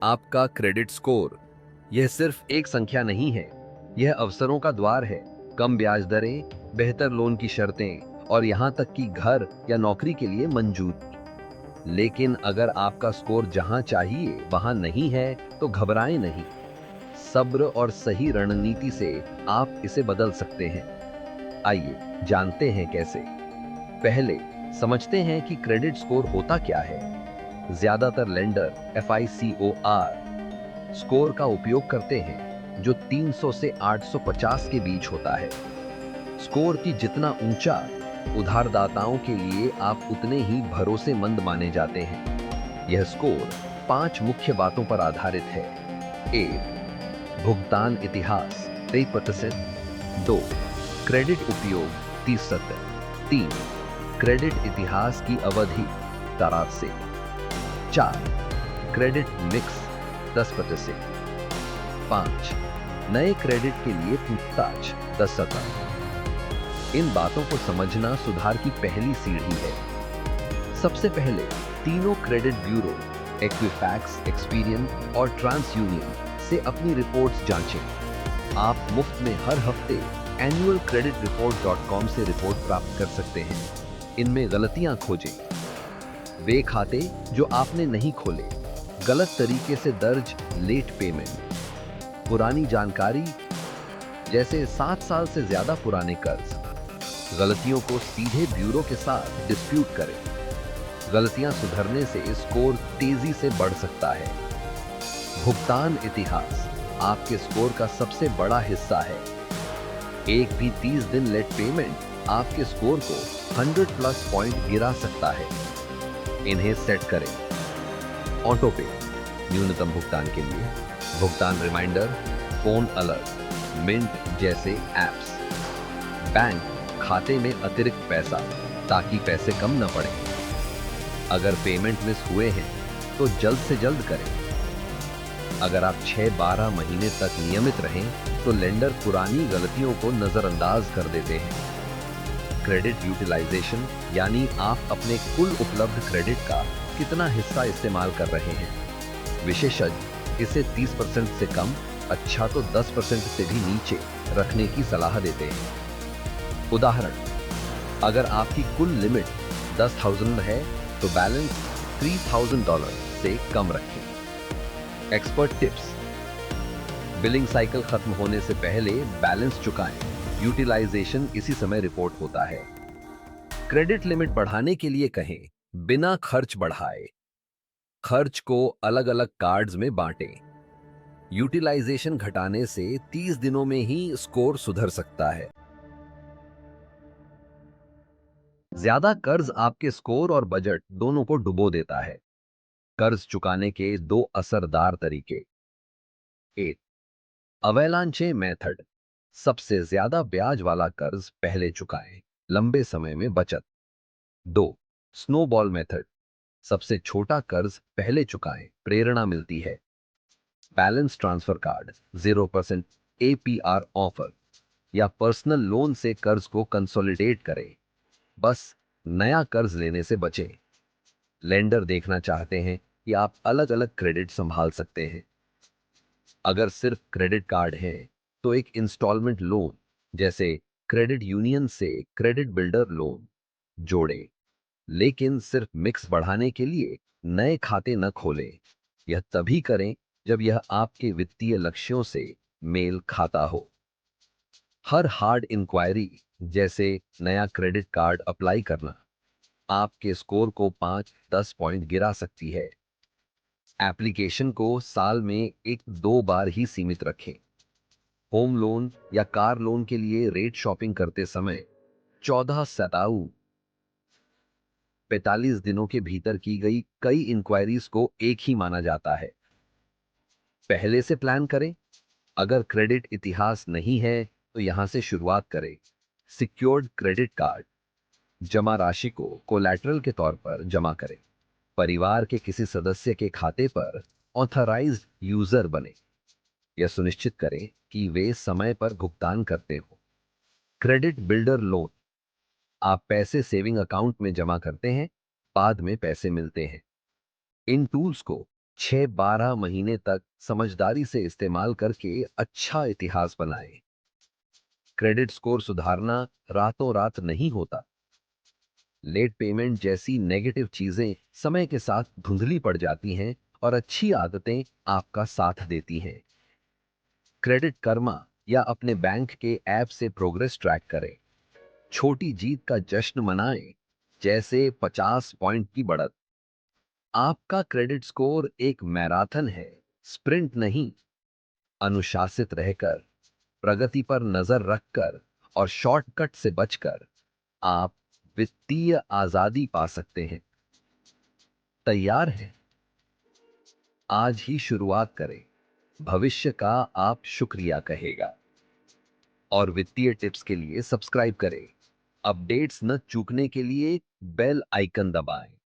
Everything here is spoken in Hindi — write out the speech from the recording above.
आपका क्रेडिट स्कोर यह सिर्फ एक संख्या नहीं है, यह अवसरों का द्वार है। कम ब्याज दरें, बेहतर लोन की शर्तें और यहां तक कि घर या नौकरी के लिए मंजूरी। लेकिन अगर आपका स्कोर जहां चाहिए वहां नहीं है, तो घबराएं नहीं। सब्र और सही रणनीति से आप इसे बदल सकते हैं। आइए जानते हैं कैसे। पहले समझते हैं कि क्रेडिट स्कोर होता क्या है। ज्यादातर लेंडर FICOR स्कोर का उपयोग करते हैं, जो 300 से 850 के बीच होता है। स्कोर की जितना ऊंचा, उधारदाताओं के लिए आप उतने ही भरोसेमंद माने जाते हैं। यह स्कोर 5 मुख्य बातों पर आधारित है। 1. भुगतान इतिहास 23%। 2. क्रेडिट उपयोग 30%। 3. क्रेडिट इतिहास की अवधि 4 से 4. Credit mix 10%। 5. नए क्रेडिट के लिए पूछताछ 10%। इन बातों को समझना सुधार की पहली सीढ़ी है। सबसे पहले तीनों क्रेडिट ब्यूरो एक्विफैक्स, एक्सपीरियन और ट्रांस यूनियन से अपनी रिपोर्ट्स जांचें। आप मुफ्त में हर हफ्ते annualcreditreport.com से रिपोर्ट प्राप्त कर सकते हैं। इनमें गलतियां खोजें। वे खाते जो आपने नहीं खोले, गलत तरीके से दर्ज लेट पेमेंट, पुरानी जानकारी जैसे 7 साल से ज्यादा पुराने कर्ज। गलतियों को सीधे ब्यूरो के साथ डिस्प्यूट करें। गलतियां सुधरने से स्कोर तेजी से बढ़ सकता है। भुगतान इतिहास आपके स्कोर का सबसे बड़ा हिस्सा है। एक भी 30 दिन लेट पेमेंट आपके स्कोर को 100 प्लस पॉइंट गिरा सकता है। इन्हें सेट करें। ऑटो पे न्यूनतम भुगतान के लिए, भुगतान रिमाइंडर, फोन अलर्ट, मिंट जैसे एप्स। बैंक खाते में अतिरिक्त पैसा, ताकि पैसे कम न पड़े। अगर पेमेंट मिस हुए हैं तो जल्द से जल्द करें। अगर आप 6-12 महीने तक नियमित रहें तो लेंडर पुरानी गलतियों को नजरअंदाज कर देते हैं। क्रेडिट यूटिलाइजेशन यानी आप अपने कुल उपलब्ध क्रेडिट का कितना हिस्सा इस्तेमाल कर रहे हैं। विशेषज्ञ इसे 30% से कम, अच्छा तो 10% से भी नीचे रखने की सलाह देते हैं। उदाहरण, अगर आपकी कुल लिमिट 10,000 है तो बैलेंस $3,000 से कम रखें। एक्सपर्ट टिप्स: बिलिंग साइकिल खत्म होने से पहले बैलेंस चुकाएं। यूटिलाइजेशन इसी समय रिपोर्ट होता है। क्रेडिट लिमिट बढ़ाने के लिए कहें, बिना खर्च बढ़ाए। खर्च को अलग अलग कार्ड्स में बांटें। यूटिलाइजेशन घटाने से 30 दिनों में ही स्कोर सुधर सकता है। ज्यादा कर्ज आपके स्कोर और बजट दोनों को डुबो देता है। कर्ज चुकाने के 2 असरदार तरीके। 1. अवेलांचे मेथड, सबसे ज्यादा ब्याज वाला कर्ज पहले चुकाएं, लंबे समय में बचत। 2. स्नोबॉल मेथड, सबसे छोटा कर्ज पहले चुकाएं, प्रेरणा मिलती है। Balance transfer card, 0% APR offer या पर्सनल लोन से कर्ज को कंसोलिडेट करें। बस नया कर्ज लेने से बचें। लेंडर देखना चाहते हैं कि आप अलग अलग क्रेडिट संभाल सकते हैं। अगर सिर्फ क्रेडिट कार्ड है तो एक इंस्टॉलमेंट लोन जैसे क्रेडिट यूनियन से क्रेडिट बिल्डर लोन जोड़ें। लेकिन सिर्फ मिक्स बढ़ाने के लिए नए खाते न खोलें। यह तभी करें जब यह आपके वित्तीय लक्ष्यों से मेल खाता हो। हर हार्ड इंक्वायरी जैसे नया क्रेडिट कार्ड अप्लाई करना आपके स्कोर को 5-10 पॉइंट गिरा सकती है। एप्लीकेशन को साल में 1-2 बार ही सीमित रखें। होम लोन या कार लोन के लिए रेट शॉपिंग करते समय 14 सताऊ 45 दिनों के भीतर की गई कई इंक्वायरीज को एक ही माना जाता है। पहले से प्लान करें। अगर क्रेडिट इतिहास नहीं है तो यहां से शुरुआत करें। सिक्योर्ड क्रेडिट कार्ड, जमा राशि को कोलैटरल के तौर पर जमा करें। परिवार के किसी सदस्य के खाते पर ऑथराइज्ड यूजर बने। यह सुनिश्चित करें कि वे समय पर भुगतान करते हो। क्रेडिट बिल्डर लोन, आप पैसे सेविंग अकाउंट में जमा करते हैं, बाद में पैसे मिलते हैं। इन टूल्स को 6-12 महीने तक समझदारी से इस्तेमाल करके अच्छा इतिहास बनाएं। क्रेडिट स्कोर सुधारना रातों रात नहीं होता। लेट पेमेंट जैसी नेगेटिव चीजें समय के साथ धुंधली पड़ जाती हैं और अच्छी आदतें आपका साथ देती हैं। क्रेडिट कर्मा या अपने बैंक के ऐप से प्रोग्रेस ट्रैक करें। छोटी जीत का जश्न मनाएं, जैसे 50 पॉइंट की बढ़त। आपका क्रेडिट स्कोर एक मैराथन है, स्प्रिंट नहीं। अनुशासित रहकर, प्रगति पर नजर रखकर और शॉर्टकट से बचकर आप वित्तीय आजादी पा सकते हैं। तैयार हैं? आज ही शुरुआत करें। भविष्य का आप शुक्रिया कहेगा। और वित्तीय टिप्स के लिए सब्सक्राइब करें। अपडेट्स न चूकने के लिए बेल आइकन दबाएं।